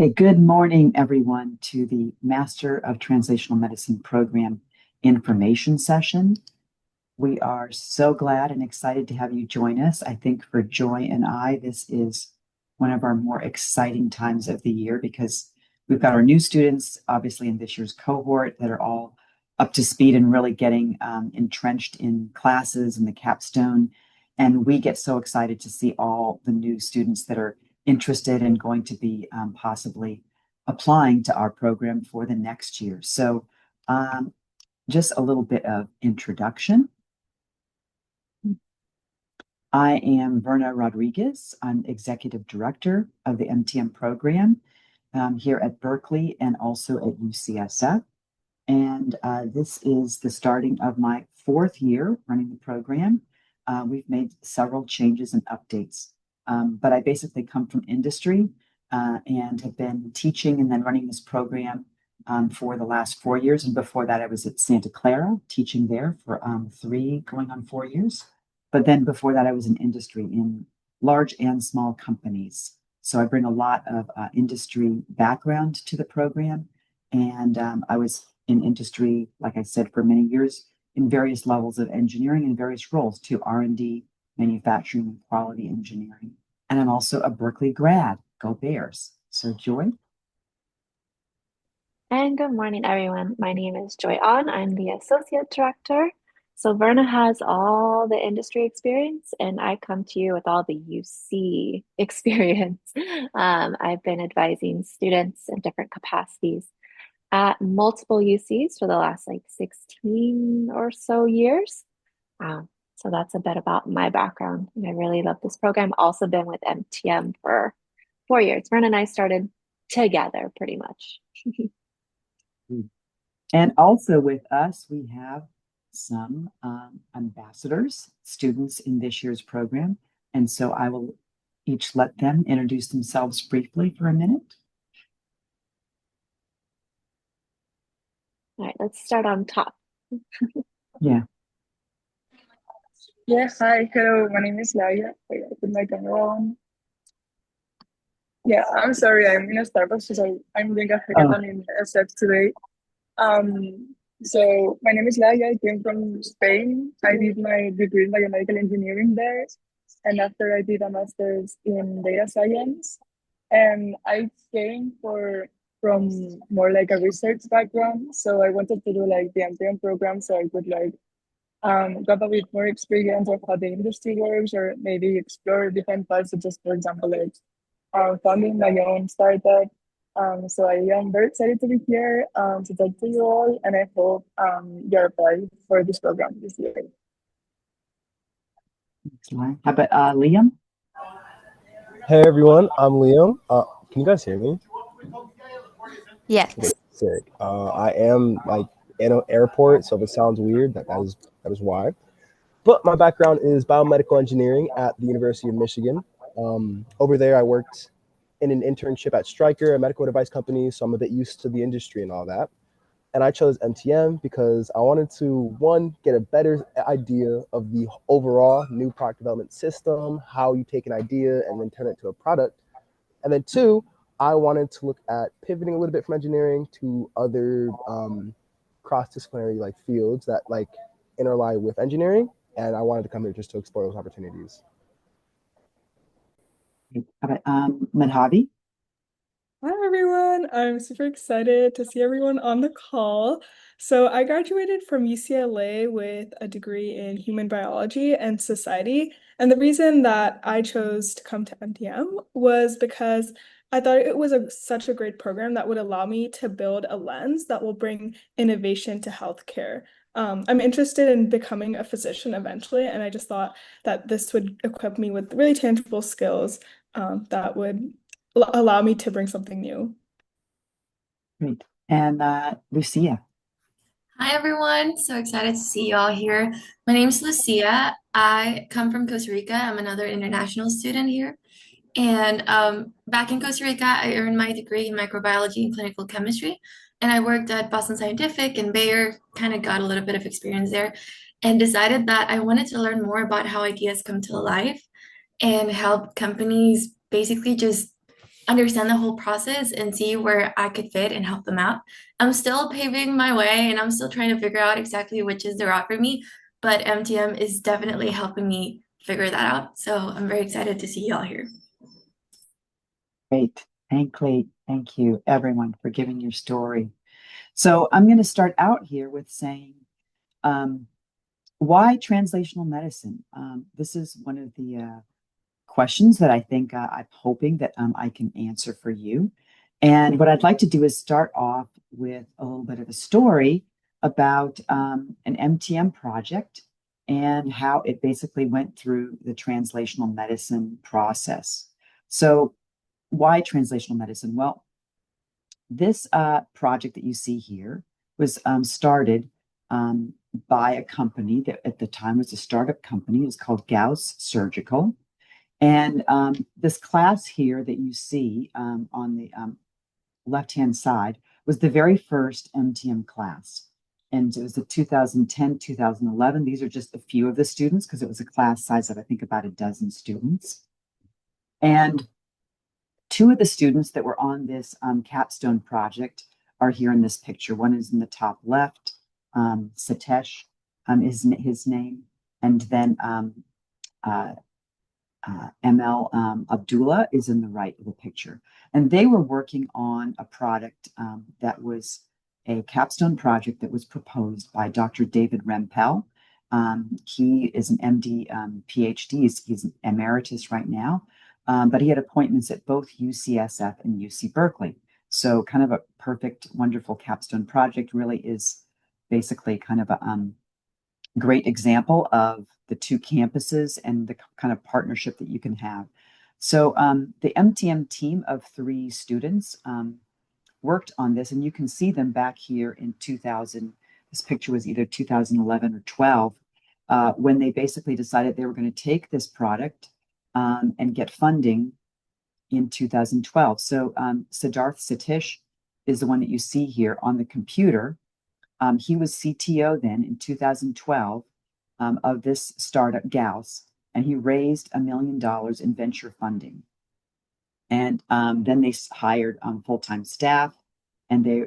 Hey, good morning, everyone, to the Master of Translational Medicine Program Information Session. We are so glad and excited to have you join us. I think for Joy and I, this is one of our more exciting times of the year because we've got our new students, obviously, in this year's cohort that are all up to speed and really getting entrenched in classes and the Capstone. And we get so excited to see all the new students that are interested and going to be possibly applying to our program for the next year. So just a little bit of introduction. I am Verna Rodriguez. I'm Executive Director of the MTM program here at Berkeley and also at UCSF. And this is the starting of my fourth year running the program. We've made several changes and updates, but I basically come from industry and have been teaching and then running this program for the last 4 years. And before that, I was at Santa Clara teaching there for 3 going on 4 years. But then before that, I was in industry in large and small companies. So I bring a lot of industry background to the program. And I was in industry, like I said, for many years in various levels of engineering and various roles to R&D, manufacturing, and quality engineering. And I'm also a Berkeley grad. Go Bears. So Joy? And good morning, everyone. My name is Joy On. I'm the Associate Director. So Verna has all the industry experience, and I come to you with all the UC experience. I've been advising students in different capacities at multiple UCs for the last 16 or so years. So that's a bit about my background. And I really love this program. Also been with MTM for 4 years. Verna and I started together pretty much. And also with us, we have some ambassadors, students in this year's program. And so I will each let them introduce themselves briefly for a minute. All right, let's start on top. Yeah. Yeah, hi, hello, my name is Laia. Wait, I put my camera on. Yeah, I'm sorry, I'm in a Starbucks because I'm doing a hackathon in SF today. So my name is Laia. I came from Spain. I did my degree in biomedical engineering there, and after I did a master's in data science. And I came from more like a research background, so I wanted to do like the MTM program so I could like got a bit more experience of how the industry works, or maybe explore different parts, such as, for example, like founding my own startup. So I am very excited to be here to talk to you all, and I hope you're applied for this program this year. How about Liam? Hey everyone, I'm Liam. Can you guys hear me? Yes. Okay, sick. I am like in an airport, so if it sounds weird, that is why. But my background is biomedical engineering at the University of Michigan. Over there, I worked in an internship at Stryker, a medical device company, so I'm a bit used to the industry and all that. And I chose MTM because I wanted to, one, get a better idea of the overall new product development system, how you take an idea and then turn it to a product. And then two, I wanted to look at pivoting a little bit from engineering to other cross-disciplinary like fields that like interlie with engineering. And I wanted to come here just to explore those opportunities. How about Madhavi? Hi everyone, I'm super excited to see everyone on the call. So I graduated from UCLA with a degree in human biology and society. And the reason that I chose to come to MTM was because I thought it was such a great program that would allow me to build a lens that will bring innovation to healthcare. I'm interested in becoming a physician eventually, and I just thought that this would equip me with really tangible skills that would allow me to bring something new. Great. And Lucia. Hi everyone, so excited to see you all here. My name is Lucia. I come from Costa Rica. I'm another international student here. And back in Costa Rica, I earned my degree in microbiology and clinical chemistry. And I worked at Boston Scientific and Bayer, kind of got a little bit of experience there, and decided that I wanted to learn more about how ideas come to life and help companies basically just understand the whole process and see where I could fit and help them out. I'm still paving my way and I'm still trying to figure out exactly which is the route for me, but MTM is definitely helping me figure that out. So I'm very excited to see y'all here. Great. Thank you, everyone, for giving your story. So I'm going to start out here with saying, why translational medicine? This is one of the questions that I think I'm hoping that I can answer for you. And what I'd like to do is start off with a little bit of a story about an MTM project and how it basically went through the translational medicine process. So why translational medicine? Well, this project that you see here was started by a company that at the time was a startup company. It was called Gauss Surgical. And this class here that you see on the left-hand side was the very first MTM class. And it was the 2010, 2011. These are just a few of the students because it was a class size of, I think, about a dozen students. And two of the students that were on this capstone project are here in this picture. One is in the top left, Satish is his name, and then ML Abdullah is in the right of the picture. And they were working on a product that was a capstone project that was proposed by Dr. David Rempel. He is an MD, PhD. He's an emeritus right now, but he had appointments at both UCSF and UC Berkeley. So kind of a perfect, wonderful capstone project. Really is basically kind of a great example of the two campuses and the kind of partnership that you can have. So the MTM team of 3 students worked on this, and you can see them back here in 2000. This picture was either 2011 or 12, when they basically decided they were going to take this product and get funding in 2012. So Siddharth Satish is the one that you see here on the computer. He was CTO then in 2012 of this startup Gauss, and he raised $1 million in venture funding. And then they hired full-time staff, and they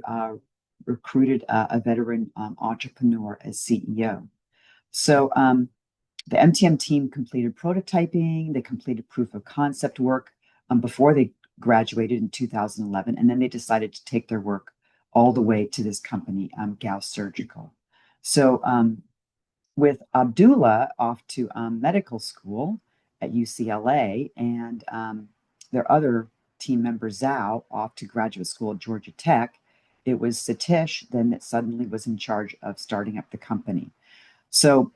recruited a veteran entrepreneur as CEO. So the MTM team completed prototyping, they completed proof of concept work before they graduated in 2011, and then they decided to take their work all the way to this company, Gauss Surgical. So with Abdullah off to medical school at UCLA and their other team member, Zhao, off to graduate school at Georgia Tech, it was Satish then that suddenly was in charge of starting up the company. So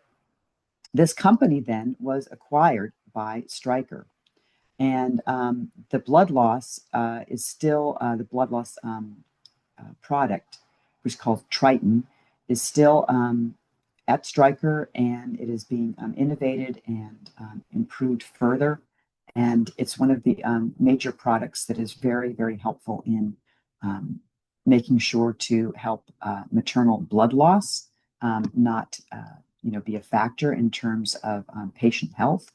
this company then was acquired by Stryker. And the blood loss is still the blood loss product, which is called Triton, is still at Stryker, and it is being innovated and improved further. And it's one of the major products that is very, very helpful in making sure to help maternal blood loss not be a factor in terms of patient health.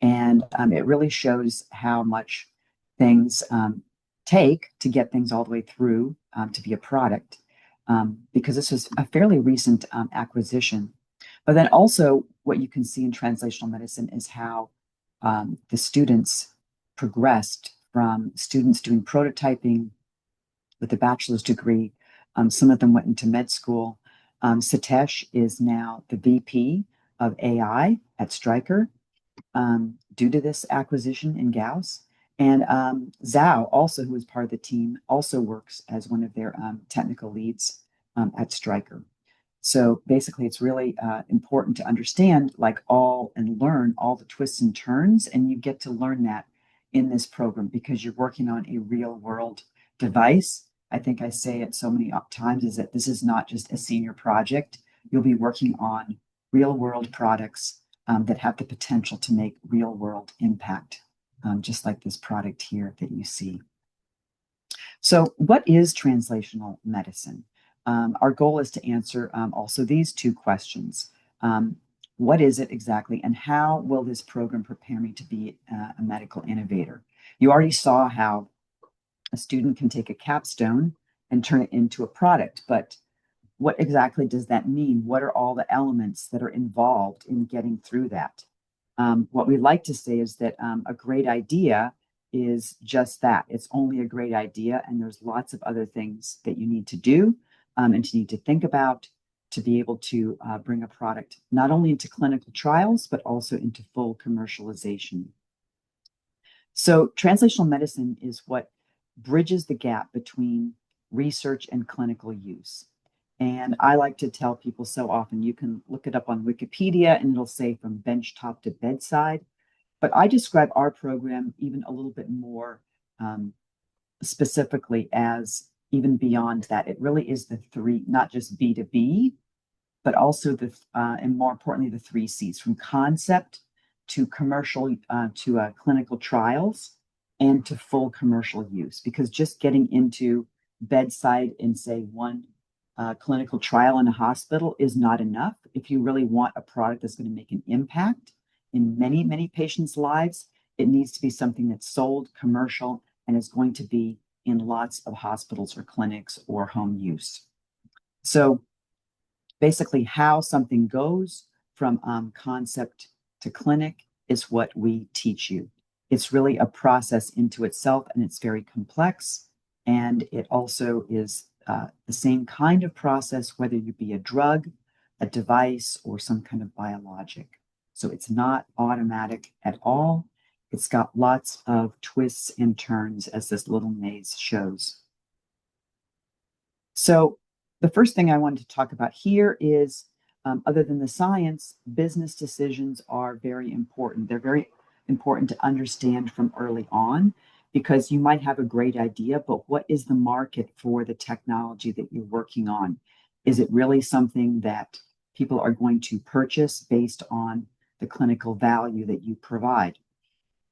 And it really shows how much things take to get things all the way through to be a product, because this was a fairly recent acquisition. But then also what you can see in translational medicine is how the students progressed from students doing prototyping with a bachelor's degree. Some of them went into med school. Satish is now the VP of AI at Stryker due to this acquisition in Gauss. And Zhao, also, who is part of the team, also works as one of their technical leads at Stryker. So basically, it's really important to understand and learn all the twists and turns, and you get to learn that in this program because you're working on a real world device. I think I say it so many times is that this is not just a senior project. You'll be working on real world products that have the potential to make real world impact, just like this product here that you see. So what is translational medicine? Our goal is to answer also these 2 questions. What is it exactly, and how will this program prepare me to be a medical innovator? You already saw how A student can take a capstone and turn it into a product, but what exactly does that mean? What are all the elements that are involved in getting through that? What we like to say is that a great idea is just that. It's only a great idea, and there's lots of other things that you need to do and you need to think about to be able to bring a product not only into clinical trials, but also into full commercialization. So translational medicine is what bridges the gap between research and clinical use. And I like to tell people so often, you can look it up on Wikipedia and it'll say from benchtop to bedside. But I describe our program even a little bit more specifically as even beyond that. It really is the three, not just B2B, but also the, and more importantly, the three C's, from concept to commercial, to clinical trials and to full commercial use. Because just getting into bedside in, say, one clinical trial in a hospital is not enough. If you really want a product that's going to make an impact in many, many patients' lives, it needs to be something that's sold, commercial, and is going to be in lots of hospitals or clinics or home use. So basically, how something goes from concept to clinic is what we teach you. It's really a process into itself, and it's very complex. And it also is the same kind of process, whether you be a drug, a device, or some kind of biologic. So it's not automatic at all. It's got lots of twists and turns, as this little maze shows. So the first thing I wanted to talk about here is, other than the science, business decisions are very important. They're very important to understand from early on, because you might have a great idea, but what is the market for the technology that you're working on? Is it really something that people are going to purchase based on the clinical value that you provide?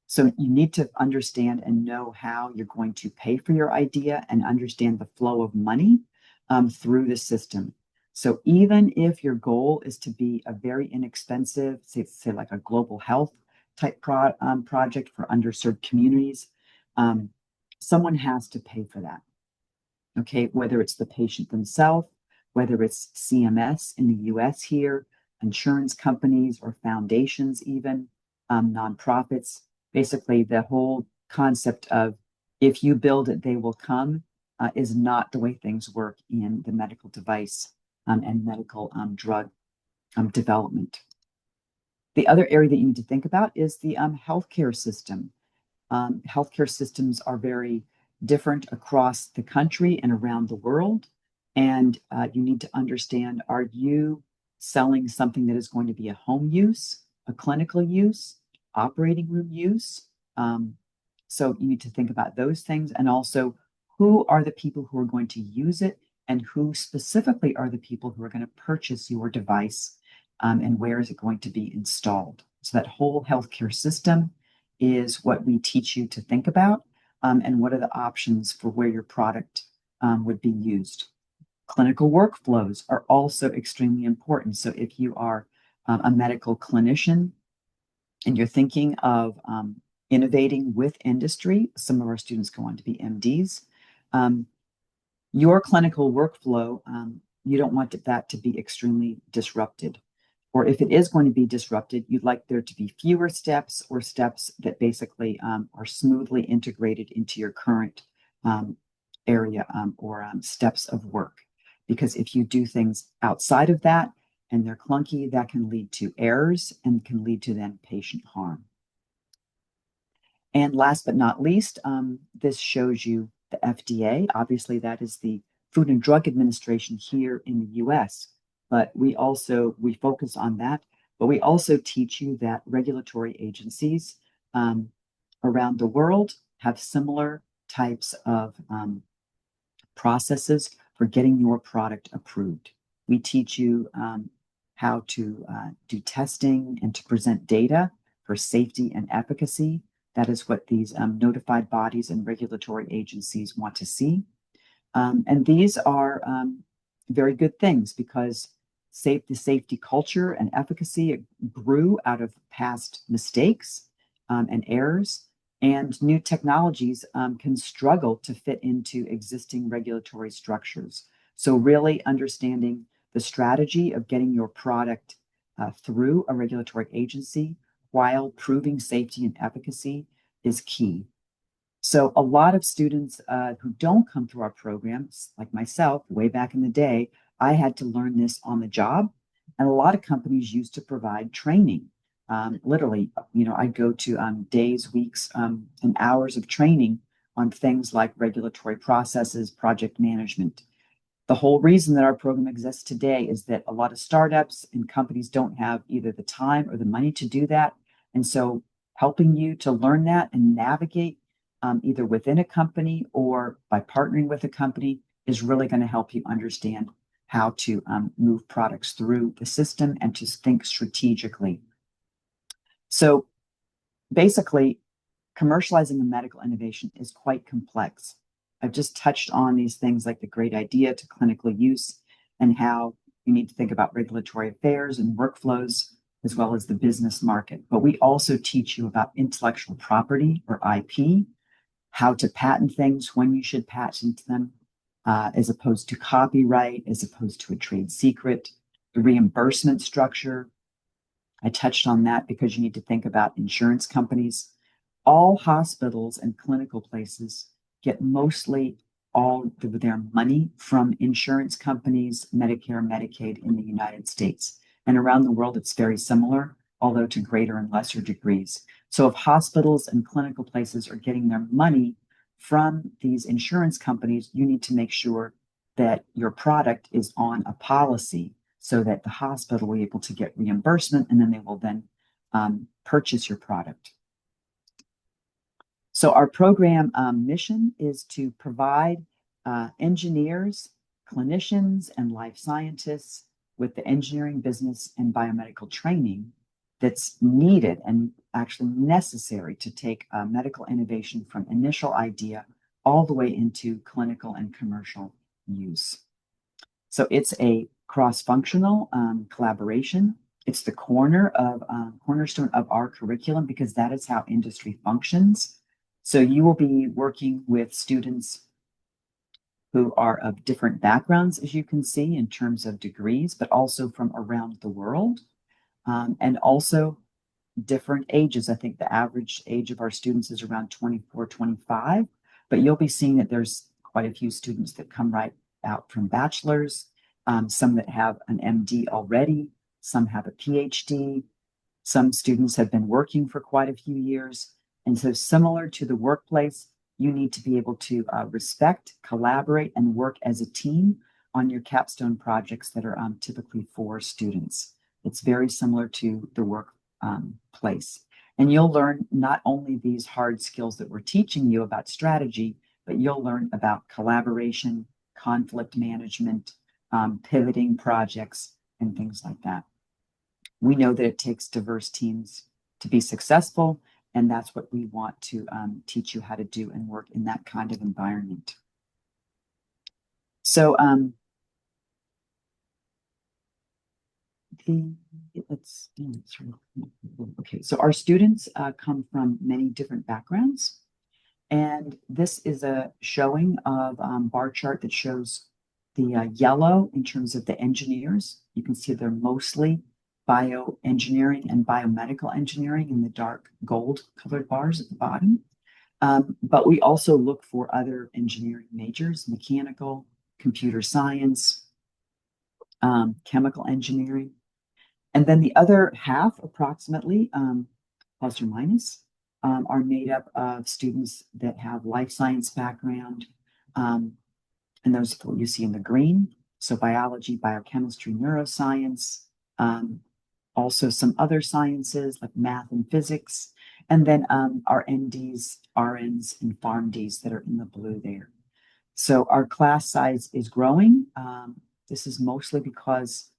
So you need to understand and know how you're going to pay for your idea and understand the flow of money through the system. So even if your goal is to be a very inexpensive, say like a global health type project for underserved communities, someone has to pay for that. Okay, whether it's the patient themselves, whether it's CMS in the US here, insurance companies or foundations, even nonprofits. Basically, the whole concept of if you build it, they will come is not the way things work in the medical device and medical drug development. The other area that you need to think about is the healthcare system. Healthcare systems are very different across the country and around the world. And you need to understand, are you selling something that is going to be a home use, a clinical use, operating room use? So you need to think about those things. And also, who are the people who are going to use it, and who specifically are the people who are going to purchase your device, and where is it going to be installed? So that whole healthcare system is what we teach you to think about, and what are the options for where your product would be used. Clinical workflows are also extremely important. So if you are a medical clinician and you're thinking of innovating with industry, some of our students go on to be MDs, your clinical workflow, you don't want that to be extremely disrupted. Or if it is going to be disrupted, you'd like there to be fewer steps, or steps that basically are smoothly integrated into your current area or steps of work. Because if you do things outside of that and they're clunky, that can lead to errors and can lead to then patient harm. And last but not least, this shows you the FDA. Obviously, that is the Food and Drug Administration here in the US. But we focus on that. But we also teach you that regulatory agencies around the world have similar types of processes for getting your product approved. We teach you how to do testing and to present data for safety and efficacy. That is what these notified bodies and regulatory agencies want to see. And these are very good things, because the safety culture and efficacy grew out of past mistakes and errors. And new technologies can struggle to fit into existing regulatory structures. So really understanding the strategy of getting your product through a regulatory agency while proving safety and efficacy is key. So a lot of students who don't come through our programs, like myself, way back in the day, I had to learn this on the job. And a lot of companies used to provide training. Literally, I'd go to days, weeks, and hours of training on things like regulatory processes, project management. The whole reason that our program exists today is that a lot of startups and companies don't have either the time or the money to do that. And so helping you to learn that and navigate either within a company or by partnering with a company is really going to help you understand how to move products through the system and to think strategically. So basically, commercializing a medical innovation is quite complex. I've just touched on these things like the great idea to clinical use and how you need to think about regulatory affairs and workflows, as well as the business market. But we also teach you about intellectual property or IP, how to patent things, when you should patent them, as opposed to copyright, as opposed to a trade secret, the reimbursement structure. I touched on that because you need to think about insurance companies. All hospitals and clinical places get mostly all of their money from insurance companies, Medicare, Medicaid in the United States. And around the world, it's very similar, although to greater and lesser degrees. So if hospitals and clinical places are getting their money from these insurance companies, you need to make sure that your product is on a policy so that the hospital will be able to get reimbursement, and then they will then purchase your product. So our program mission is to provide engineers, clinicians, and life scientists with the engineering, business, and biomedical training that's needed and actually necessary to take medical innovation from initial idea all the way into clinical and commercial use. So it's a cross-functional collaboration. It's the cornerstone of our curriculum because that is how industry functions. So you will be working with students who are of different backgrounds, as you can see, in terms of degrees, but also from around the world, and also different ages. I think the average age of our students is around 24, 25, but you'll be seeing that there's quite a few students that come right out from bachelor's, some that have an MD already, some have a PhD, some students have been working for quite a few years. And so similar to the workplace, you need to be able to respect, collaborate, and work as a team on your capstone projects that are typically for students. It's very similar to the workplace. And you'll learn not only these hard skills that we're teaching you about strategy, but you'll learn about collaboration, conflict management, pivoting projects, and things like that. We know that it takes diverse teams to be successful, and that's what we want to teach you how to do and work in that kind of environment. So okay, so our students come from many different backgrounds, and this is a showing of bar chart that shows the yellow in terms of the engineers. You can see they're mostly bioengineering and biomedical engineering in the dark gold colored bars at the bottom. But we also look for other engineering majors, mechanical, computer science, chemical engineering. And then the other half, approximately, plus or minus, are made up of students that have life science background. And those you see in the green. So biology, biochemistry, neuroscience, also some other sciences like math and physics, and then our NDs, RNs, and PharmDs that are in the blue there. So our class size is growing. This is mostly because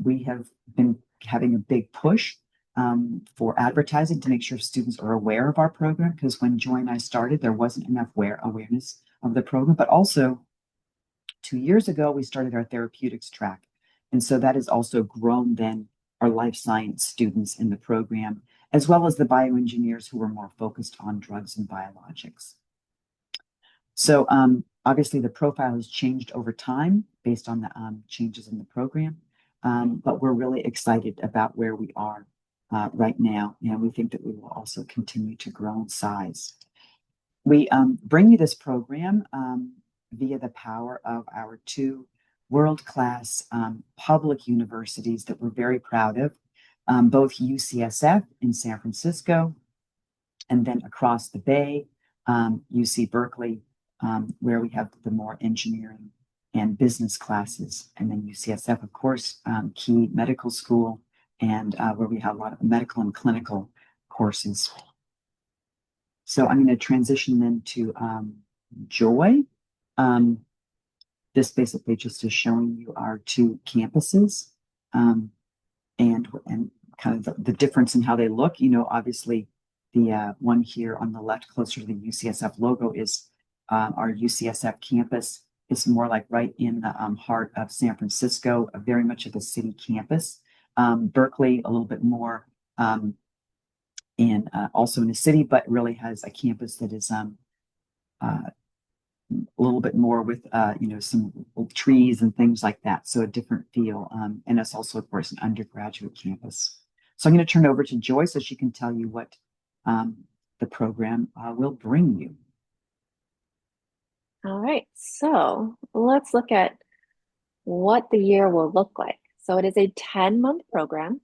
we have been having a big push for advertising to make sure students are aware of our program, because when Joy and I started, there wasn't enough awareness of the program, but also 2 years ago, we started our therapeutics track. And so that has also grown then our life science students in the program, as well as the bioengineers who were more focused on drugs and biologics. So obviously the profile has changed over time based on the changes in the program, but we're really excited about where we are right now, and we think that we will also continue to grow in size. We bring you this program via the power of our two world-class public universities that we're very proud of, both UCSF in San Francisco, and then across the Bay, UC Berkeley, where we have the more engineering and business classes, and then UCSF, of course, key medical school, and where we have a lot of medical and clinical courses. So I'm going to transition then to Joy. This basically just is showing you our two campuses and kind of the difference in how they look. You know, obviously the one here on the left closer to the UCSF logo is our UCSF campus. It's more like right in the heart of San Francisco, very much of the city campus. Berkeley, a little bit more also in the city, but really has a campus that is a little bit more with you know, some trees and things like that. So a different feel. And it's also, of course, an undergraduate campus. So I'm going to turn over to Joy so she can tell you what the program will bring you. All right, so let's look at what the year will look like. So it is a 10-month program.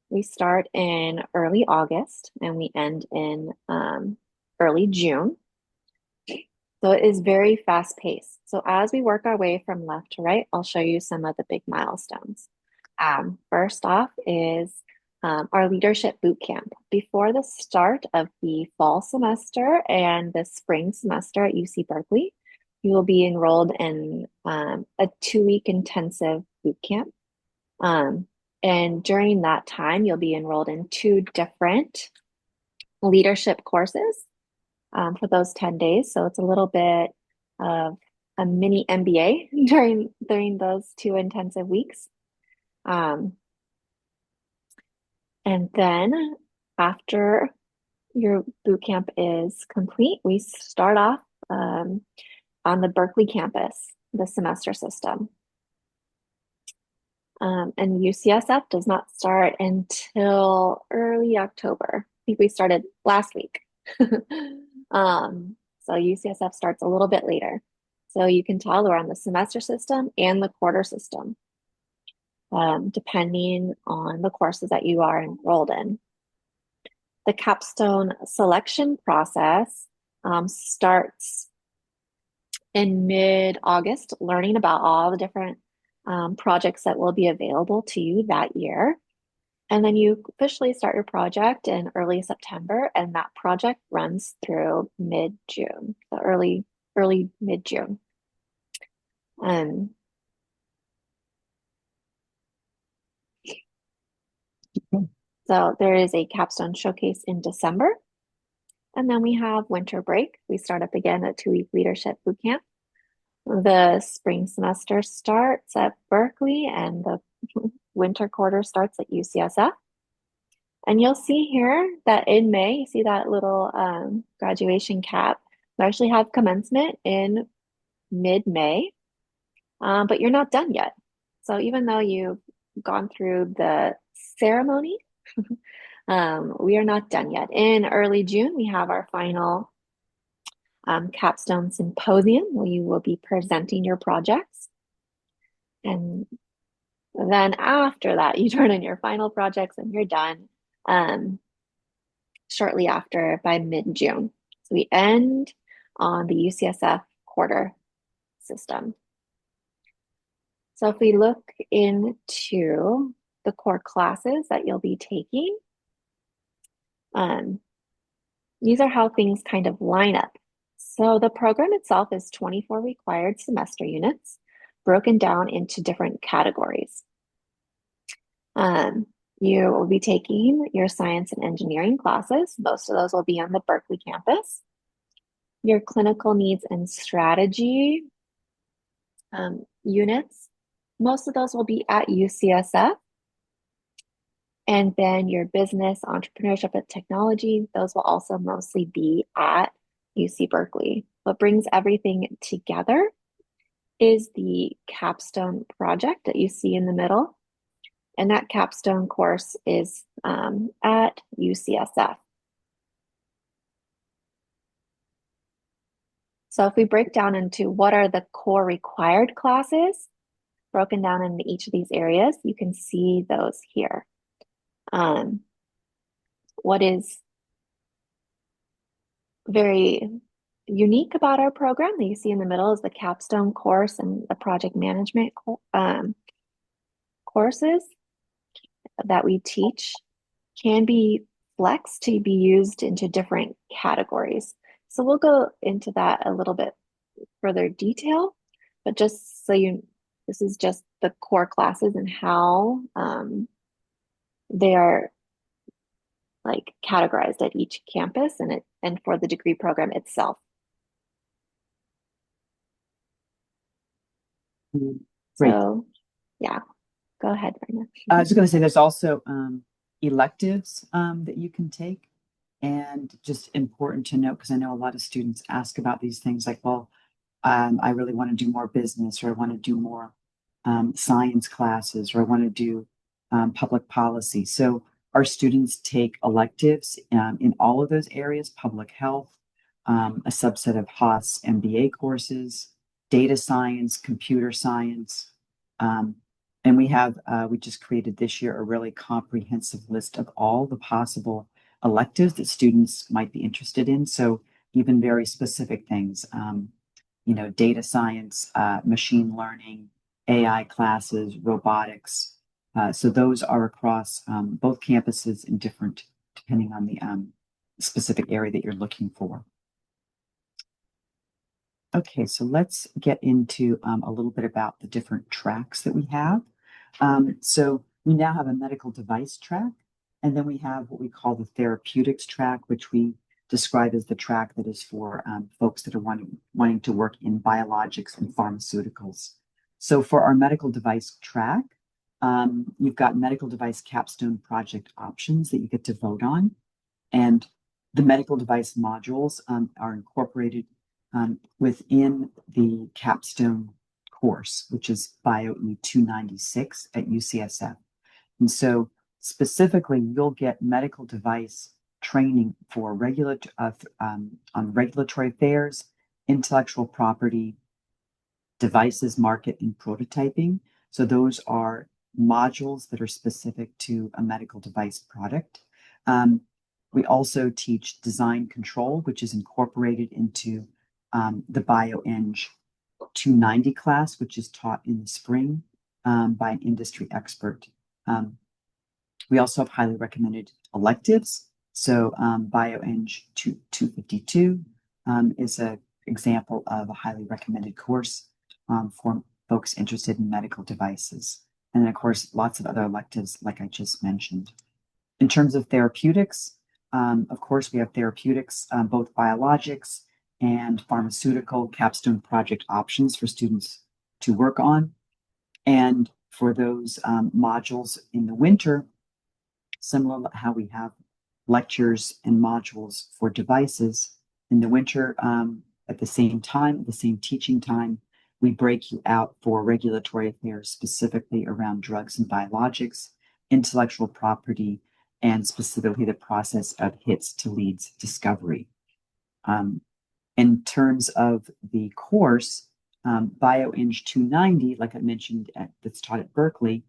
We start in early August and we end in early June. So it is very fast paced. So as we work our way from left to right, I'll show you some of the big milestones. First off is our leadership boot camp. Before the start of the fall semester and the spring semester at UC Berkeley, you will be enrolled in a 2-week intensive boot camp. And during that time, you'll be enrolled in 2 different leadership courses for those 10 days. So it's a little bit of a mini MBA during those 2 intensive weeks. And then after your boot camp is complete, we start off on the Berkeley campus, the semester system. And UCSF does not start until early October. I think we started last week. So UCSF starts a little bit later. So you can tell we're on the semester system and the quarter system, depending on the courses that you are enrolled in. The Capstone selection process starts in mid-August, learning about all the different projects that will be available to you that year. And then you officially start your project in early September, and that project runs through mid-June, so early mid-June. So there is a Capstone showcase in December. And then we have winter break. We start up again a 2-week leadership bootcamp. The spring semester starts at Berkeley and the winter quarter starts at UCSF. And you'll see here that in May, you see that little graduation cap. We actually have commencement in mid-May, but you're not done yet. So even though you've gone through the ceremony, we are not done yet. In early June, we have our final Capstone Symposium where you will be presenting your projects. And then after that, you turn in your final projects and you're done shortly after by mid-June. So we end on the UCSF quarter system. So if we look into the core classes that you'll be taking, these are how things kind of line up. So the program itself is 24 required semester units broken down into different categories. You will be taking your science and engineering classes. Most of those will be on the Berkeley campus. Your clinical needs and strategy units, most of those will be at UCSF. And then your business, entrepreneurship, and technology, those will also mostly be at UC Berkeley. What brings everything together is the Capstone project that you see in the middle. And that Capstone course is at UCSF. So if we break down into what are the core required classes, broken down into each of these areas, you can see those here. What is very unique about our program that you see in the middle is the Capstone course and the project management courses that we teach can be flexed to be used into different categories. So we'll go into that a little bit further detail, but just so this is just the core classes and how they are like categorized at each campus and for the degree program itself. Great. So yeah, go ahead, Verna. I was going to say there's also electives that you can take. And just important to note, because I know a lot of students ask about these things like, well, I really want to do more business, or I want to do more science classes, or I want to do public policy. So our students take electives in all of those areas: public health, a subset of Haas MBA courses, data science, computer science. And we just created this year a really comprehensive list of all the possible electives that students might be interested in. So even very specific things, data science, machine learning, AI classes, robotics. So those are across both campuses and different, depending on the specific area that you're looking for. Okay, so let's get into a little bit about the different tracks that we have. So we now have a medical device track, and then we have what we call the therapeutics track, which we describe as the track that is for folks that are wanting to work in biologics and pharmaceuticals. So for our medical device track, you've got medical device capstone project options that you get to vote on. And the medical device modules are incorporated within the capstone course, which is BioE 296 at UCSF. And so specifically, you'll get medical device training for on regulatory affairs, intellectual property, devices, market, and prototyping. So those are modules that are specific to a medical device product. We also teach design control, which is incorporated into the bioeng 290 class, which is taught in the spring by an industry expert. We also have highly recommended electives. So bioeng 252 is an example of a highly recommended course for folks interested in medical devices. And then, of course, lots of other electives, like I just mentioned. In terms of therapeutics, of course, we have therapeutics, both biologics and pharmaceutical capstone project options for students to work on. And for those modules in the winter, similar to how we have lectures and modules for devices, in the winter, at the same time, the same teaching time, we break you out for regulatory affairs, specifically around drugs and biologics, intellectual property, and specifically the process of hits to leads discovery. In terms of the course, bioeng 290, like I mentioned, that's taught at Berkeley,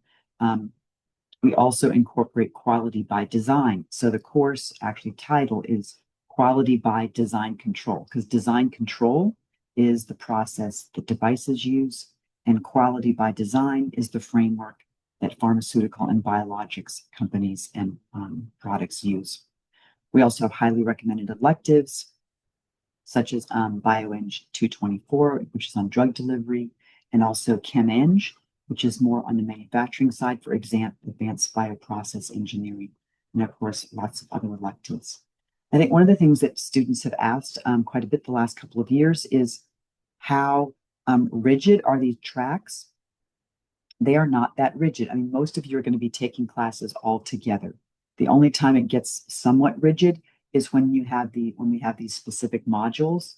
we also incorporate quality by design. So the course actually title is Quality by Design Control, because design control is the process that devices use, and quality by design is the framework that pharmaceutical and biologics companies and products use. We also have highly recommended electives, such as bioeng 224, which is on drug delivery, and also ChemEng, which is more on the manufacturing side for advanced bioprocess engineering, and of course, lots of other electives. I think one of the things that students have asked quite a bit the last couple of years is how rigid are these tracks? they are not that rigid. I mean, most of you are going to be taking classes all together. The only time it gets somewhat rigid is when we have these specific modules.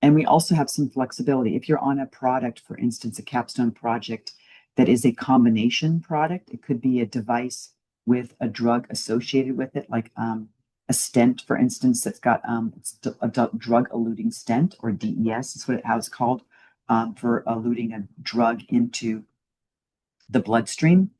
And we also have some flexibility. If you're on a product, for instance, a Capstone project that is a combination product, it could be a device with a drug associated with it, like a stent, for instance, that's got it's a drug-eluting stent, or DES is how it's called, for eluting a drug into the bloodstream,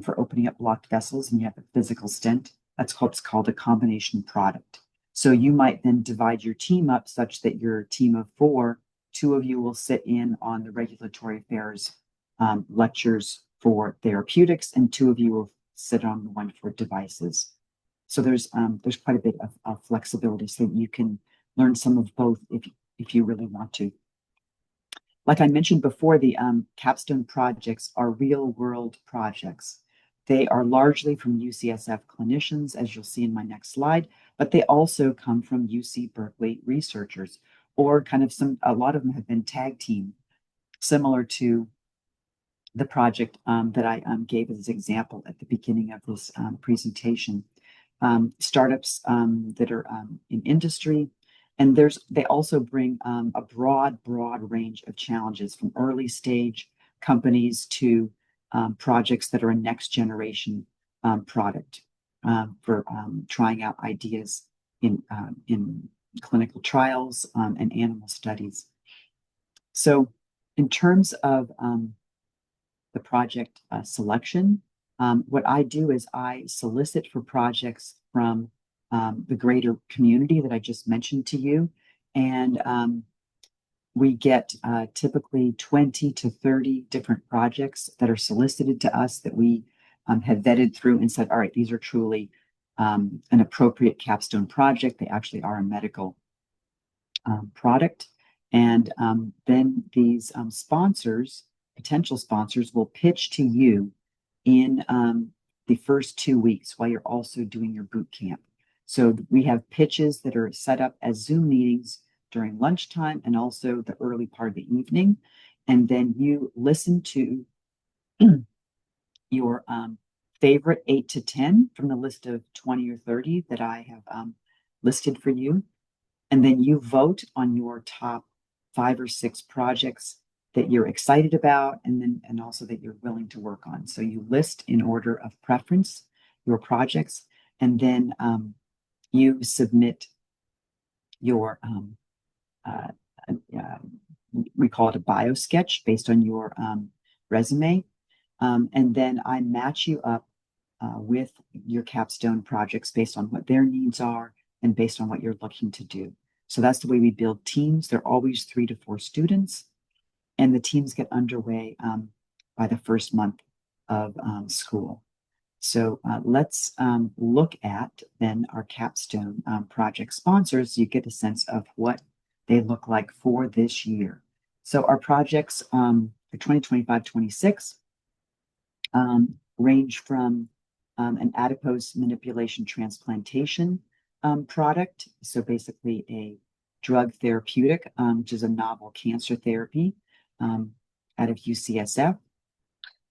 for opening up blocked vessels, and you have a physical stent. It's called a combination product. So you might then divide your team up such that your team of 4, 2 of you will sit in on the regulatory affairs lectures for therapeutics, and 2 of you will sit on the one for devices. So there's quite a bit of flexibility, so that you can learn some of both if you really want to. Like I mentioned before, the Capstone projects are real-world projects. They are largely from UCSF clinicians, as you'll see in my next slide, but they also come from UC Berkeley researchers, or a lot of them have been tag team, similar to the project that I gave as an example at the beginning of this presentation. Startups that are in industry, and they also bring a broad range of challenges, from early stage companies to projects that are a next generation product for trying out ideas in clinical trials and animal studies. So in terms of the project selection, what I do is I solicit for projects from the greater community that I just mentioned to you. And we get typically 20 to 30 different projects that are solicited to us that we have vetted through and said, all right, these are truly an appropriate Capstone project. They actually are a medical product. And then these potential sponsors, will pitch to you in the first 2 weeks while you're also doing your boot camp. So we have pitches that are set up as Zoom meetings during lunchtime and also the early part of the evening. And then you listen to your favorite 8 to 10 from the list of 20 or 30 that I have listed for you. And then you vote on your top 5 or 6 projects that you're excited about, and also that you're willing to work on. So you list in order of preference your projects, and then you submit your we call it a bio sketch based on your resume, and then I match you up with your Capstone projects based on what their needs are and based on what you're looking to do. So that's the way we build teams. They're always 3 to 4 students. And the teams get underway by the first month of school. So let's look at then our Capstone project sponsors. So you get a sense of what they look like for this year. So our projects for 2025-26 range from an adipose manipulation transplantation product. So basically a drug therapeutic, which is a novel cancer therapy, out of UCSF.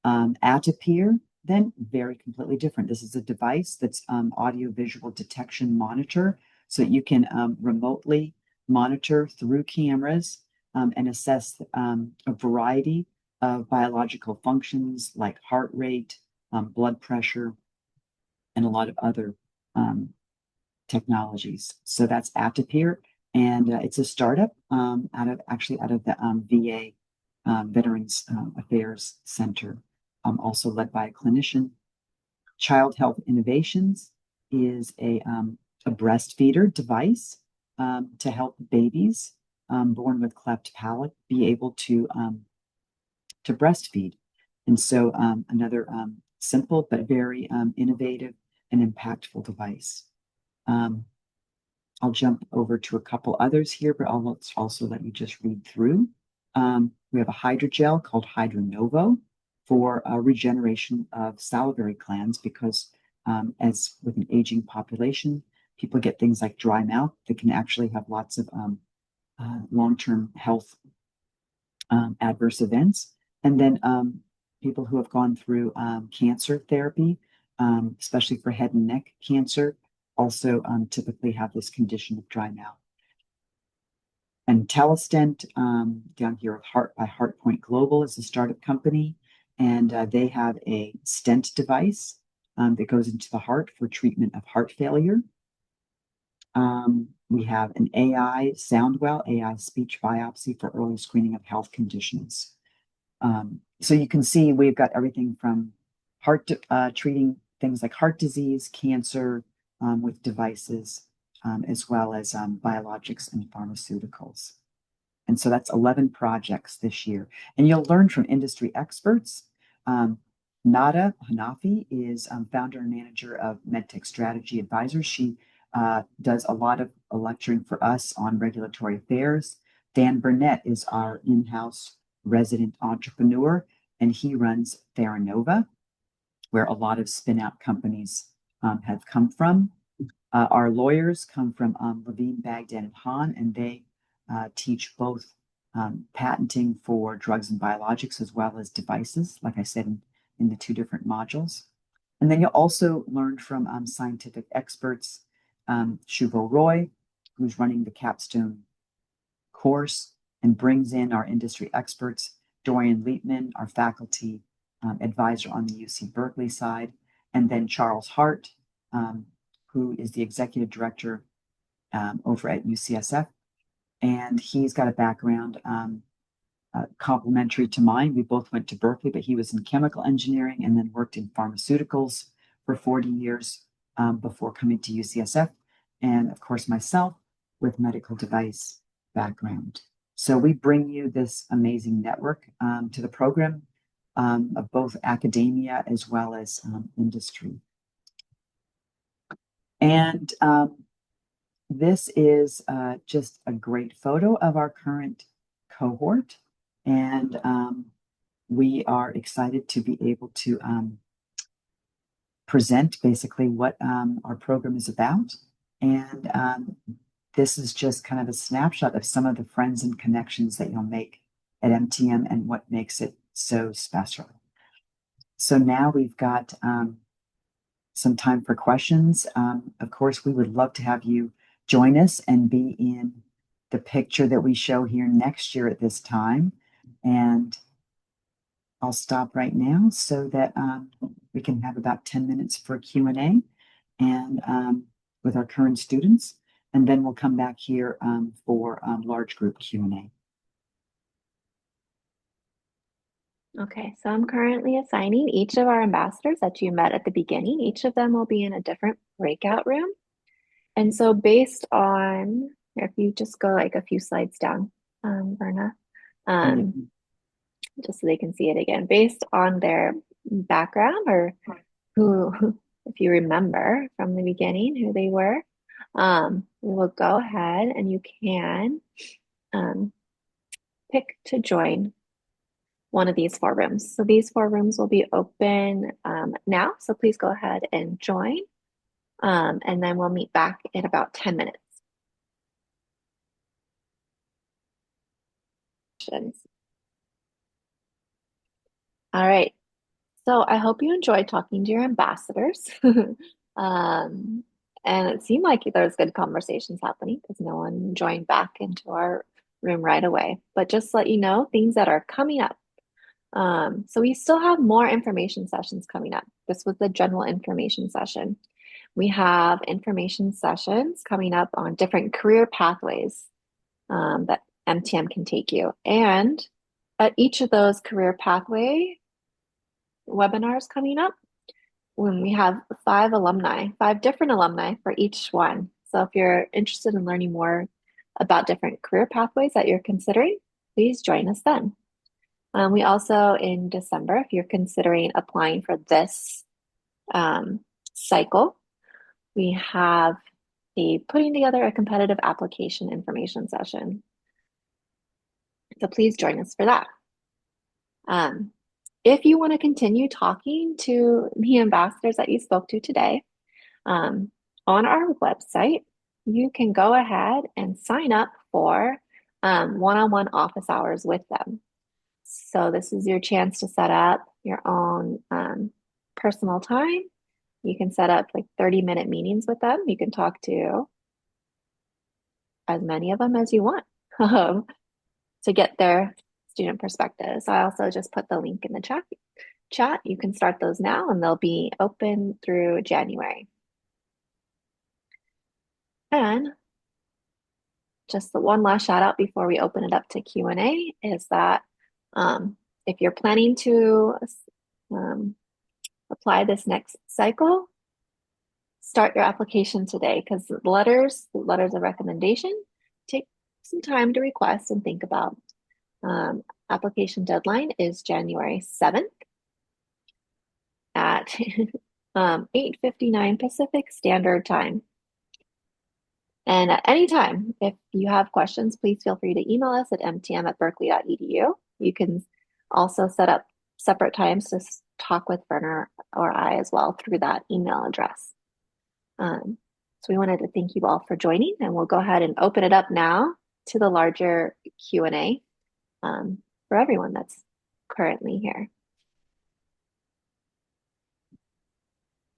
Atopere, then very completely different. This is a device that's audio-visual detection monitor, so that you can remotely monitor through cameras and assess a variety of biological functions like heart rate, blood pressure, and a lot of other technologies. So that's Atopere, and it's a startup out of the VA Veterans Affairs Center, also led by a clinician. Child Health Innovations is a breastfeeder device to help babies born with cleft palate be able to breastfeed. And so another simple but very innovative and impactful device. I'll jump over to a couple others here, but I'll also let you just read through. We have a hydrogel called Hydronovo for regeneration of salivary glands, because as with an aging population, people get things like dry mouth that can actually have lots of long-term health adverse events. And then people who have gone through cancer therapy, especially for head and neck cancer, also typically have this condition of dry mouth. And Telestent down here with Heart by HeartPoint Global is a startup company, and they have a stent device that goes into the heart for treatment of heart failure. We have an AI Soundwell, AI speech biopsy for early screening of health conditions. So you can see we've got everything from treating things like heart disease, cancer with devices, as well as biologics and pharmaceuticals. And so that's 11 projects this year. And you'll learn from industry experts. Nada Hanafi is founder and manager of MedTech Strategy Advisors. She does a lot of lecturing for us on regulatory affairs. Dan Burnett is our in-house resident entrepreneur, and he runs Theranova, where a lot of spin-out companies have come from. Our lawyers come from Levine, Baghdad, and Hahn, and they teach both patenting for drugs and biologics as well as devices, like I said, in the 2 different modules. And then you'll also learn from scientific experts, Shubho Roy, who's running the Capstone course and brings in our industry experts, Dorian Leitman, our faculty advisor on the UC Berkeley side, and then Charles Hart, who is the executive director over at UCSF. And he's got a background complementary to mine. We both went to Berkeley, but he was in chemical engineering and then worked in pharmaceuticals for 40 years before coming to UCSF. And of course, myself with medical device background. So we bring you this amazing network to the program of both academia as well as industry. And this is just a great photo of our current cohort. And we are excited to be able to present basically what our program is about. And this is just kind of a snapshot of some of the friends and connections that you'll make at MTM and what makes it so special. So now we've got some time for questions. Of course, we would love to have you join us and be in the picture that we show here next year at this time. And I'll stop right now so that we can have about 10 minutes for Q&A and with our current students. And then we'll come back here for large group Q&A. Okay, so I'm currently assigning each of our ambassadors that you met at the beginning. Each of them will be in a different breakout room. And so based on, if you just go like a few slides down, Verna, just so they can see it again, based on their background or who, if you remember from the beginning who they were, we will go ahead and you can pick to join one of these 4 rooms. So these 4 rooms will be open now. So please go ahead and join. And then we'll meet back in about 10 minutes. All right. So I hope you enjoyed talking to your ambassadors. And it seemed like there's good conversations happening because no one joined back into our room right away. But just to let you know, things that are coming up. So we still have more information sessions coming up. This was the general information session. We have information sessions coming up on different career pathways that MTM can take you. And at each of those career pathway webinars coming up, when we have 5 different alumni for each one. So if you're interested in learning more about different career pathways that you're considering, please join us then. We also, in December, if you're considering applying for this cycle, we have the putting together a competitive application information session. So please join us for that. If you want to continue talking to the ambassadors that you spoke to today, on our website, you can go ahead and sign up for one-on-one office hours with them. So this is your chance to set up your own personal time. You can set up like 30-minute meetings with them. You can talk to as many of them as you want to get their student perspectives. So I also just put the link in the chat. You can start those now and they'll be open through January. And just the one last shout out before we open it up to Q&A is that if you're planning to apply this next cycle, start your application today, because the letters of recommendation take some time to request and think about. Application deadline is January 7th at 8:59 Pacific Standard Time. And at any time, if you have questions, please feel free to email us at mtm@berkeley.edu. You can also set up separate times to talk with Werner or I as well through that email address. So we wanted to thank you all for joining, and we'll go ahead and open it up now to the larger Q&A for everyone that's currently here.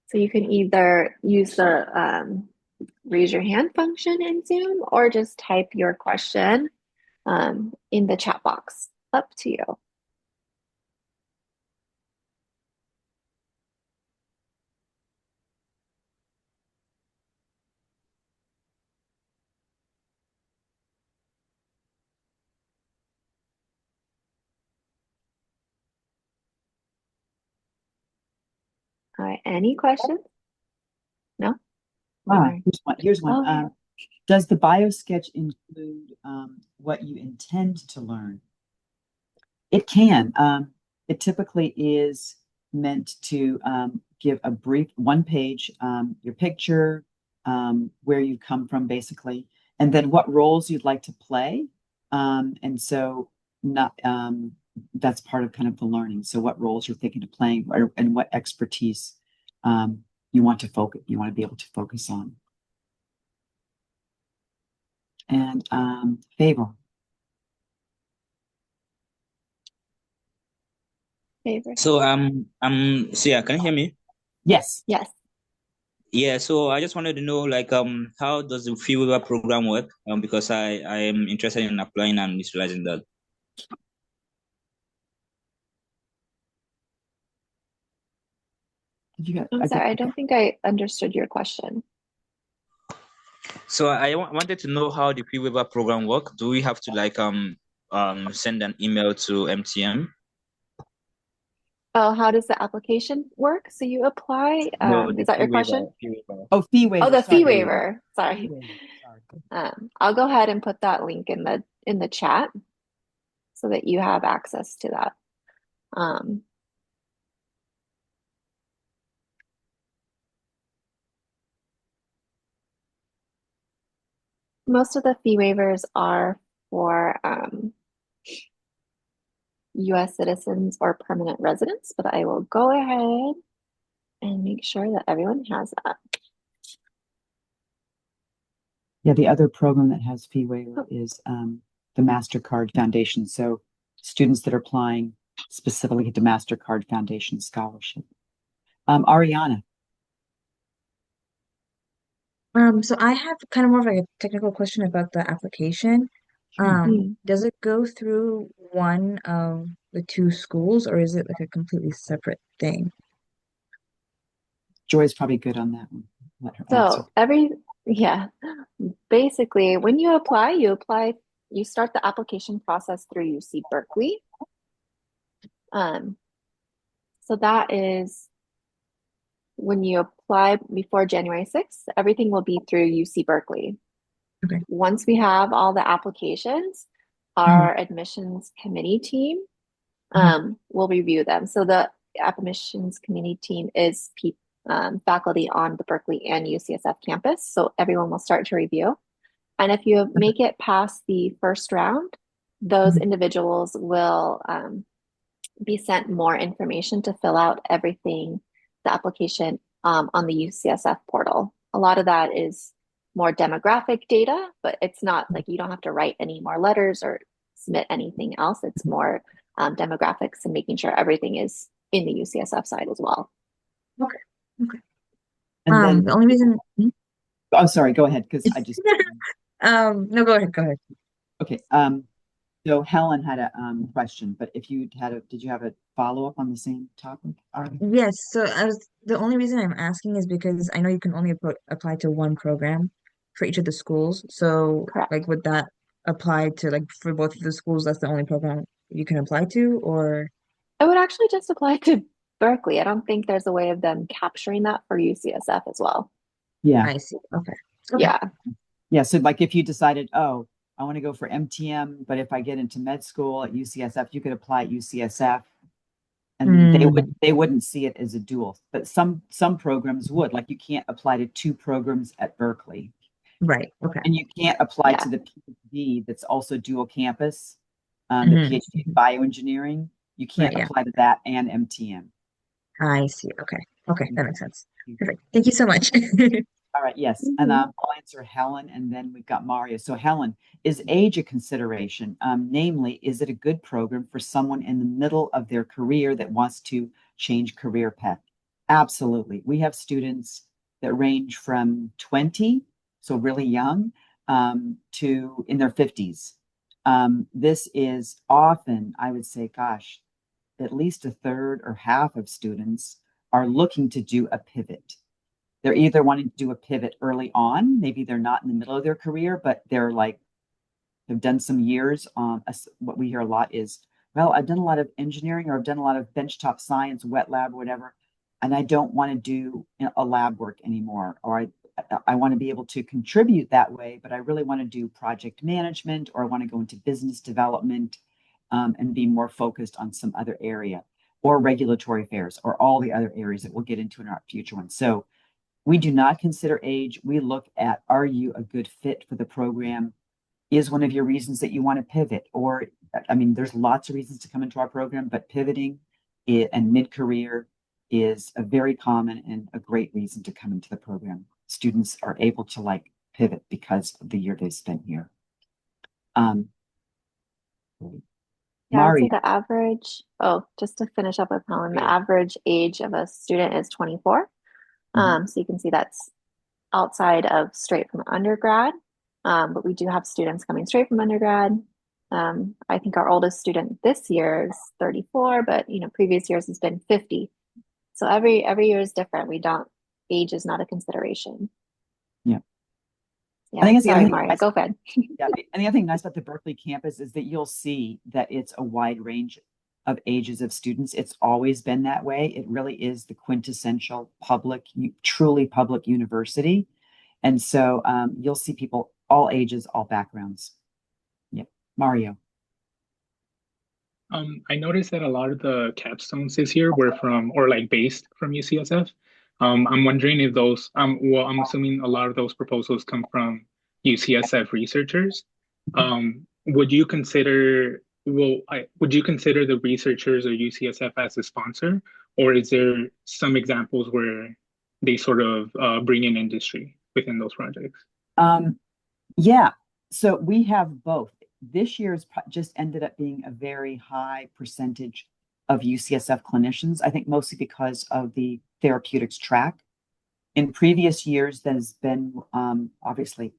So you can either use the raise your hand function in Zoom or just type your question in the chat box. Up to you. All right, any questions? No? Here's one. Oh. Does the biosketch include what you intend to learn? It can. It typically is meant to give a brief one-page, your picture, where you come from, basically, and then what roles you'd like to play. And so that's part of kind of the learning. So what roles you're thinking of playing, and what expertise you want to be able to focus on. And favor. So yeah, can you hear me? Yes. Yes. Yeah, so I just wanted to know, like, how does the fee waiver program work? Because I am interested in applying and utilizing that. I'm sorry, I don't think I understood your question. So I wanted to know how the fee waiver program works. Do we have to like send an email to MTM? Oh, how does the application work? So you apply, No, is that your question? Fee waiver. Oh, fee waiver. Oh, the Sorry. fee waiver. Sorry. Fee waiver. Sorry. I'll go ahead and put that link in the chat so that you have access to that. Most of the fee waivers are for US citizens or permanent residents, but I will go ahead and make sure that everyone has that. Yeah, the other program that has fee waiver is the MasterCard Foundation. So students that are applying specifically get the MasterCard Foundation scholarship. Ariana. So I have kind of more of like a technical question about the application. Does it go through one of the two schools, or is it like a completely separate thing? Joy's probably good on that one. Let her So answer. basically when you apply, you start the application process through UC Berkeley. So that is when you apply before January 6th, everything will be through UC Berkeley. Okay. Once we have all the applications, our admissions committee team will review them. So the admissions committee team is faculty on the Berkeley and UCSF campus. So everyone will start to review. And if you make it past the first round, those individuals will be sent more information to fill out everything, the application on the UCSF portal. A lot of that is more demographic data, but it's not like you don't have to write any more letters or submit anything else. It's more demographics and making sure everything is in the UCSF side as well. Okay. Okay. And then, The only reason, oh, sorry, go ahead, because I just, no, go ahead, go ahead. okay. So Helen had a question, but if you had did you have a follow-up on the same topic? Yes, so the only reason I'm asking is because I know you can only apply to one program for each of the schools. So Correct. like would that apply to like for both of the schools, that's the only program you can apply to, or I would actually just apply to Berkeley. I don't think there's a way of them capturing that for UCSF as well. Yeah. I see. Okay. Yeah. Yeah. So like if you decided, oh, I want to go for MTM, but if I get into med school at UCSF, you could apply at UCSF. And they wouldn't see it as a dual, but some programs would. Like you can't apply to two programs at Berkeley. Right. Okay. And you can't apply to the PhD that's also dual campus, the PhD in bioengineering. You can't apply to that and MTM. I see. Okay. Okay, that makes sense. Perfect. Thank you so much. All right, yes. And I'll answer Helen, and then we've got Mario. So Helen, is age a consideration? Namely, is it a good program for someone in the middle of their career that wants to change career path? Absolutely. We have students that range from 20, so really young, to in their 50s. This is often, I would say, gosh, at least a third or half of students are looking to do a pivot. They're either wanting to do a pivot early on, maybe they're not in the middle of their career, but they're like, they've done some years. What we hear a lot is, well, I've done a lot of engineering or I've done a lot of benchtop science, wet lab, whatever, and I don't want to do a lab work anymore, or I want to be able to contribute that way, but I really want to do project management, or I want to go into business development and be more focused on some other area, or regulatory affairs, or all the other areas that we'll get into in our future ones. So we do not consider age. We look at, are you a good fit for the program? Is one of your reasons that you want to pivot? Or, I mean, there's lots of reasons to come into our program, but pivoting and mid-career is a very common and a great reason to come into the program. Students are able to like pivot because of the year they spent here. Yeah, I'd say the average, just to finish up with Helen, the average age of a student is 24. So you can see that's outside of straight from undergrad, but we do have students coming straight from undergrad. I think our oldest student this year is 34, but previous years has been 50. So every year is different. Age is not a consideration. Yeah. I think sorry, Mario, go ahead. Yeah, and the other thing nice about the Berkeley campus is that you'll see that it's a wide range of ages of students. It's always been that way. It really is the quintessential truly public university. And so you'll see people all ages, all backgrounds. Yeah. Mario. I noticed that a lot of the capstones this year were from, or like based from UCSF. I'm wondering if those, well, I'm assuming a lot of those proposals come from UCSF researchers. Would you consider the researchers or UCSF as a sponsor, or is there some examples where they sort of bring in industry within those projects? Yeah, so we have both. This year's just ended up being a very high percentage of UCSF clinicians, I think mostly because of the therapeutics track. In previous years, there's been obviously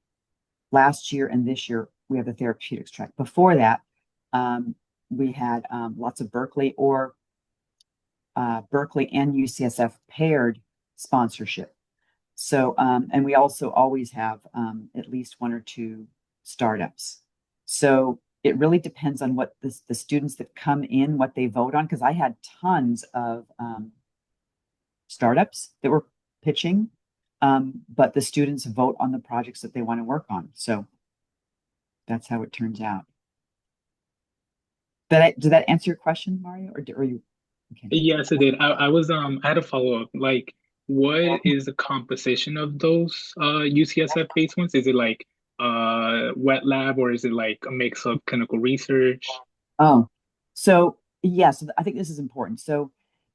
last year and this year, we have the therapeutics track. Before that, we had lots of Berkeley Berkeley and UCSF paired sponsorship. So, and we also always have at least one or two startups. So it really depends on what the students that come in, what they vote on, because I had tons of startups that were pitching, but the students vote on the projects that they want to work on. So that's how it turns out. Did that answer your question, Mario? Or you? Okay. Yes, it did. I had a follow-up. Like, what is the composition of those UCSF based ones? Is it like wet lab, or is it like a mix of clinical research? Oh, so yes, I think this is important. So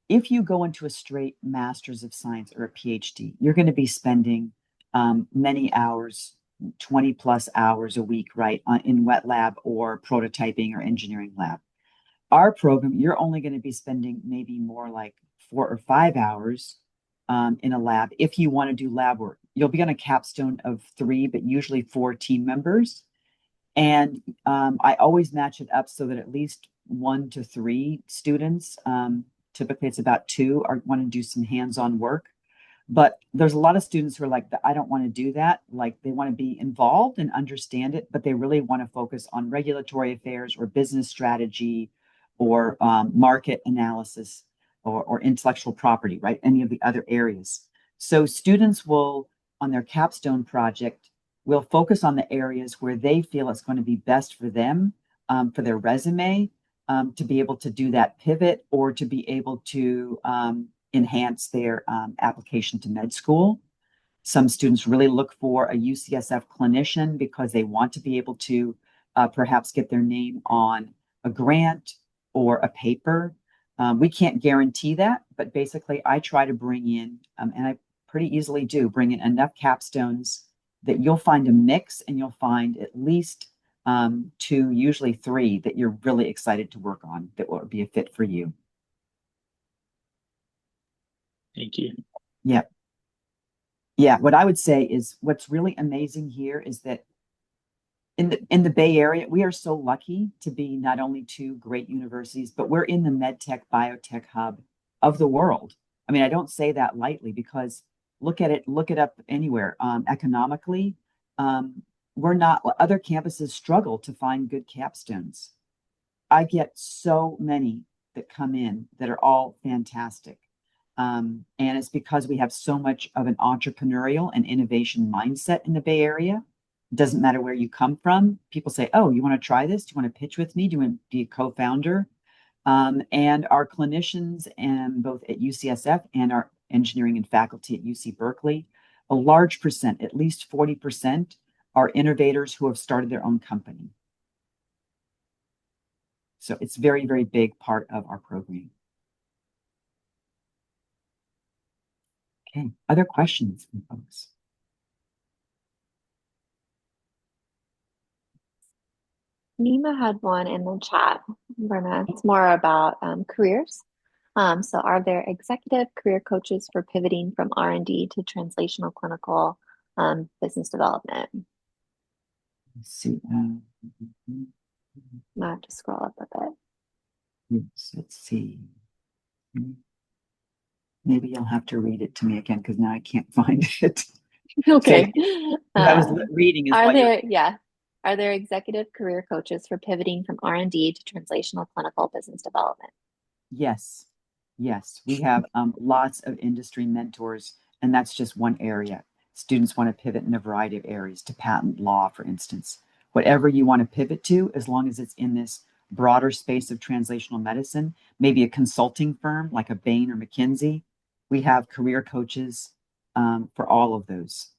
if you go into a straight master's of science or a PhD, you're going to be spending many hours, 20+ hours a week, right, in wet lab or prototyping or engineering lab. our program, you're only going to be spending maybe more like 4 or 5 hours in a lab if you want to do lab work. You'll be on a capstone of 3, but usually 4 team members. And I always match it up so that at least 1 to 3 students, typically it's about 2, want to do some hands-on work. But there's a lot of students who are like, I don't want to do that. Like they want to be involved and understand it, but they really want to focus on regulatory affairs or business strategy or market analysis or intellectual property, right? Any of the other areas. So students will, on their capstone project, will focus on the areas where they feel it's going to be best for them, for their resume, to be able to do that pivot or to be able to enhance their application to med school. Some students really look for a UCSF clinician because they want to be able to perhaps get their name on a grant or a paper. We can't guarantee that, but basically I try to bring in, and I pretty easily do, bring in enough capstones that you'll find a mix and you'll find at least 2, usually 3 that you're really excited to work on that will be a fit for you. Thank you. Yeah. Yeah. What I would say is what's really amazing here is that in the Bay Area, we are so lucky to be not only 2 great universities, but we're in the medtech biotech hub of the world. I mean, I don't say that lightly because look it up anywhere. Economically, we're not, other campuses struggle to find good capstones. I get so many that come in that are all fantastic. And it's because we have so much of an entrepreneurial and innovation mindset in the Bay Area. It doesn't matter where you come from. People say, oh, you want to try this? Do you want to pitch with me? Do you want to be a co-founder? And our clinicians, and both at UCSF and our engineering and faculty at UC Berkeley, a large percent, at least 40%, are innovators who have started their own company. So it's very, very big part of our program. Okay, other questions from folks? Nima had one in the chat, Verna. It's more about careers. So are there executive career coaches for pivoting from R&D to translational clinical business development? Let's see. I have to scroll up a bit. Yes, let's see. Maybe you'll have to read it to me again because now I can't find it. Okay. I was reading is Are there executive career coaches for pivoting from R&D to translational clinical business development? Yes. Yes. We have lots of industry mentors, and that's just one area. Students want to pivot in a variety of areas to patent law, for instance. Whatever you want to pivot to, as long as it's in this broader space of translational medicine, maybe a consulting firm like a Bain or McKinsey, we have career coaches for all of those.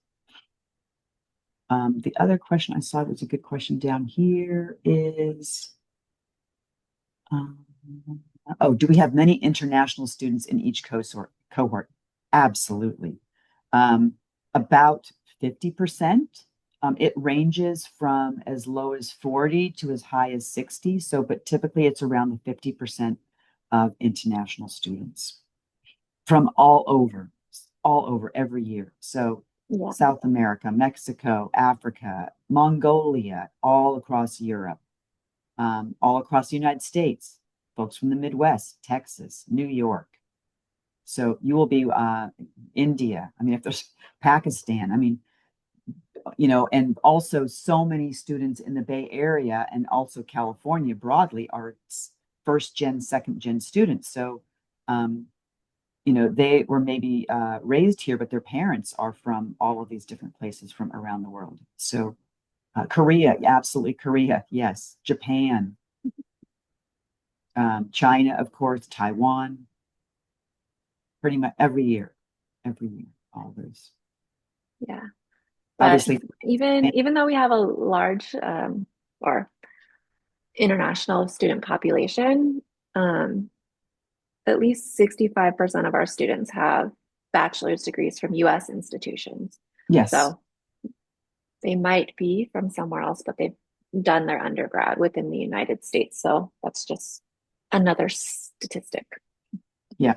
The other question I saw was a good question down here is, do we have many international students in each cohort? Absolutely. About 50%. It ranges from as low as 40 to as high as 60. But typically it's around the 50% of international students from all over every year. So yeah. South America, Mexico, Africa, Mongolia, all across Europe, all across the United States, folks from the Midwest, Texas, New York. So you will be India. I mean, if there's Pakistan, I mean, and also so many students in the Bay Area and also California broadly are first gen, second gen students. So, they were maybe raised here, but their parents are from all of these different places from around the world. So Korea, absolutely Korea, yes. Japan, China, of course, Taiwan, pretty much every year, all those. Yeah. But obviously, even though we have a large or international student population, at least 65% of our students have bachelor's degrees from U.S. institutions. Yes. So they might be from somewhere else, but they've done their undergrad within the United States. So that's just another statistic. Yeah.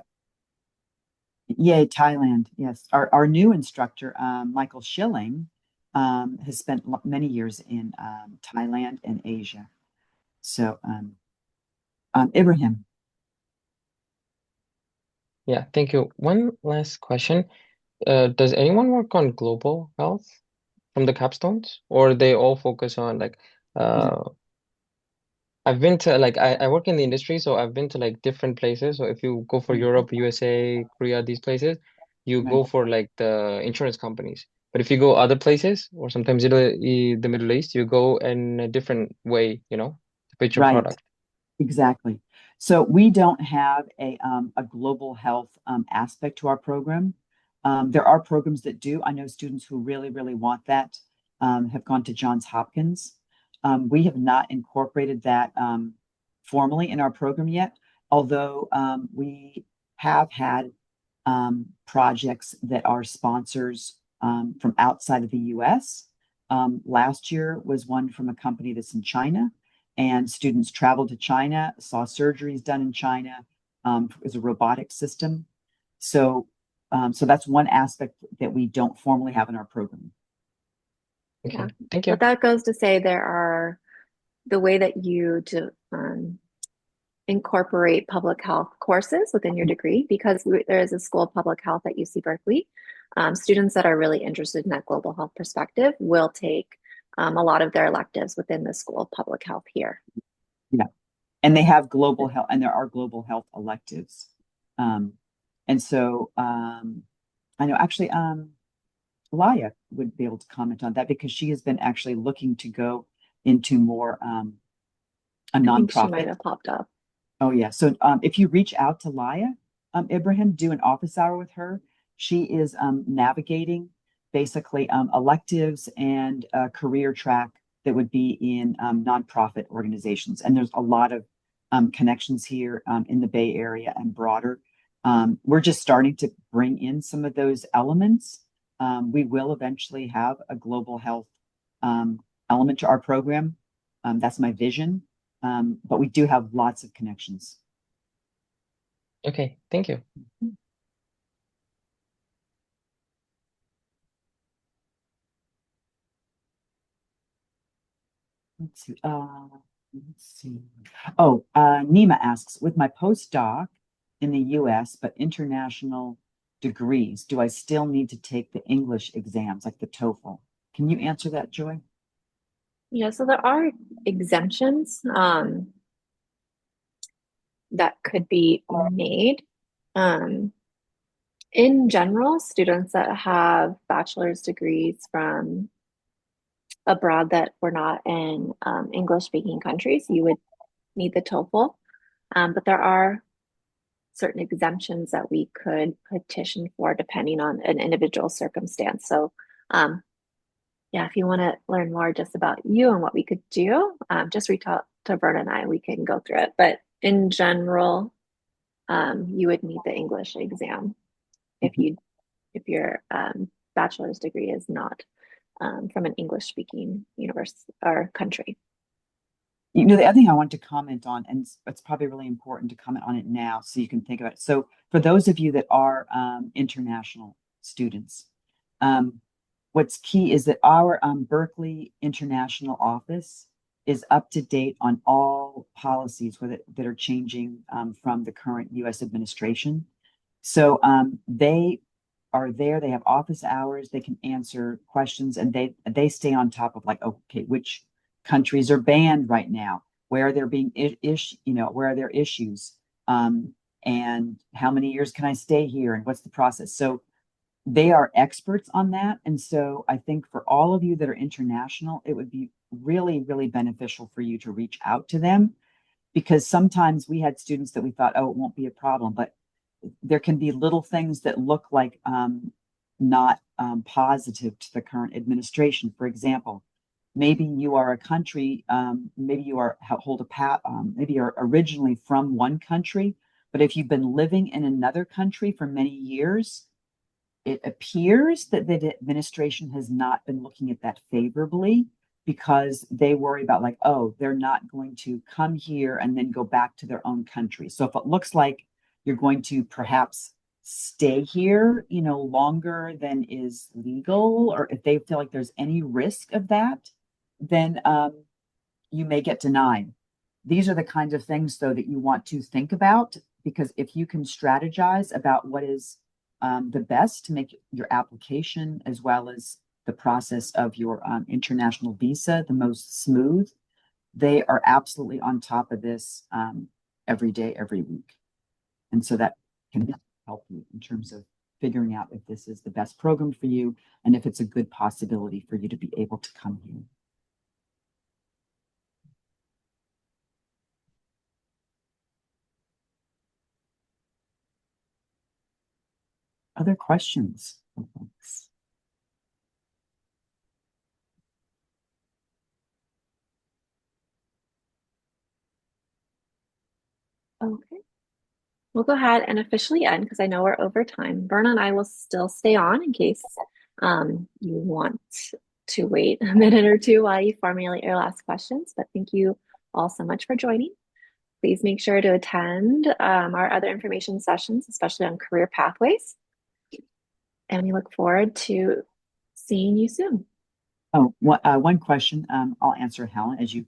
Yay, Thailand. Yes. Our new instructor, Michael Schilling, has spent many years in Thailand and Asia. So, Ibrahim. Yeah, thank you. One last question. Does anyone work on global health from the capstones, or they all focus on like I've been to like I work in the industry, so I've been to like different places. So if you go for Europe, USA, Korea, these places, you Right. go for like the insurance companies. But if you go other places, or sometimes the Middle East, you go in a different way, to pitch your Right. product. Exactly. So we don't have a global health aspect to our program. There are programs that do. I know students who really, really want that have gone to Johns Hopkins. We have not incorporated that formally in our program yet, although we have had projects that are sponsors from outside of the US. Last year was one from a company that's in China, and students traveled to China, saw surgeries done in China. As a robotic system. So that's one aspect that we don't formally have in our program. Okay, Yeah. thank you. But that goes to say there are the way that you incorporate public health courses within your degree, because there is a School of Public Health at UC Berkeley. Students that are really interested in that global health perspective will take a lot of their electives within the School of Public Health here. Yeah, and they have global health, and there are global health electives. And so I know actually Laya would be able to comment on that, because she has been actually looking to go into more a nonprofit. I think she might have popped up. Oh yeah. So if you reach out to Laya, Ibrahim, do an office hour with her. She is navigating basically electives and a career track that would be in nonprofit organizations. And there's a lot of connections here in the Bay Area and broader. We're just starting to bring in some of those elements. We will eventually have a global health element to our program. That's my vision. But we do have lots of connections. Okay, thank you. Let's see. Oh, Nima asks, with my postdoc in the US, but international degrees, do I still need to take the English exams like the TOEFL? Can you answer that, Joy? Yeah, so there are exemptions that could be made. In general, students that have bachelor's degrees from abroad that were not in English-speaking countries, you would need the TOEFL. But there are certain exemptions that we could petition for depending on an individual circumstance. So yeah, if you want to learn more just about you and what we could do, just reach out to Verna and I, we can go through it. But in general, you would need the English exam if your bachelor's degree is not from an English-speaking university or country. You know, the other thing I want to comment on, and it's probably really important to comment on it now so you can think about it. So for those of you that are international students, what's key is that our Berkeley International Office is up to date on all policies that are changing from the current US administration. So they are there, they have office hours, they can answer questions, and they stay on top of like, okay, which countries are banned right now, where they're being where are their issues, and how many years can I stay here, and what's the process. So they are experts on that. And so I think for all of you that are international, it would be really, really beneficial for you to reach out to them, because sometimes we had students that we thought, oh, it won't be a problem, but there can be little things that look like not positive to the current administration. For example, maybe you are a country, maybe you maybe you're originally from one country, but if you've been living in another country for many years, it appears that the administration has not been looking at that favorably. because they worry about like, oh, they're not going to come here and then go back to their own country. So if it looks like you're going to perhaps stay here, longer than is legal, or if they feel like there's any risk of that, then you may get denied. These are the kinds of things, though, that you want to think about, because if you can strategize about what is the best to make your application as well as the process of your international visa the most smooth, they are absolutely on top of this every day, every week. And so that can help you in terms of figuring out if this is the best program for you and if it's a good possibility for you to be able to come here. Other questions? Thanks. Okay. We'll go ahead and officially end because I know we're over time. Verna and I will still stay on in case you want to wait a minute or two while you formulate your last questions. But thank you all so much for joining. Please make sure to attend our other information sessions, especially on career pathways. And we look forward to seeing you soon. Oh, one question I'll answer, Helen, as you